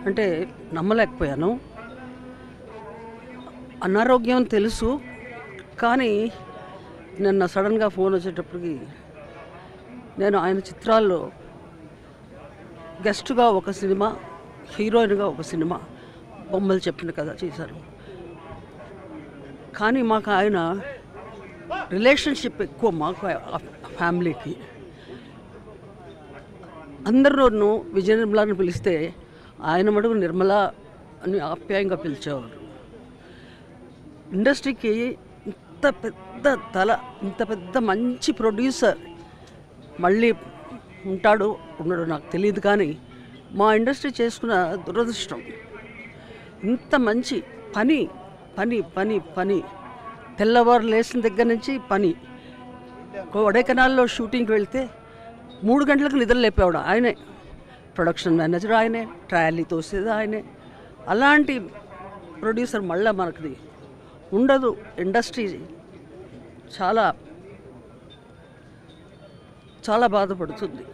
అంటే నమ్మలేకపోయాను. అనారోగ్యం తెలుసు, కానీ నిన్న సడన్గా ఫోన్ వచ్చేటప్పటికి నేను ఆయన చిత్రాల్లో గెస్ట్గా ఒక సినిమా, హీరోయిన్గా ఒక సినిమా, బొమ్మలు చెప్పిన కథ చేశాను. కానీ మాకు ఆయన రిలేషన్షిప్ ఎక్కువ, మాకు ఫ్యామిలీకి. అందరూ విజయ నిర్మలాని పిలిస్తే ఆయన మటుకు నిర్మల అని ఆప్యాయంగా పిలిచేవారు. ఇండస్ట్రీకి ఇంత పెద్ద తల, ఇంత పెద్ద మంచి ప్రొడ్యూసర్ మళ్ళీ ఉంటాడు ఉండడు నాకు తెలియదు, కానీ మా ఇండస్ట్రీ చేసుకున్న దురదృష్టం. ఇంత మంచి పని పని పని పని తెల్లవారు లేచిన దగ్గర నుంచి పని. కొడైకెనాల్లో షూటింగ్కి వెళ్తే 3 గంటలకు నిద్ర లేపేవాడు ఆయనే, ప్రొడక్షన్ మేనేజర్ ఆయనే, ట్రయల్లీ తోసేది ఆయనే. అలాంటి ప్రొడ్యూసర్ మళ్ళీ మనకి ఉండదు. ఇండస్ట్రీ చాలా చాలా బాధపడుతుంది.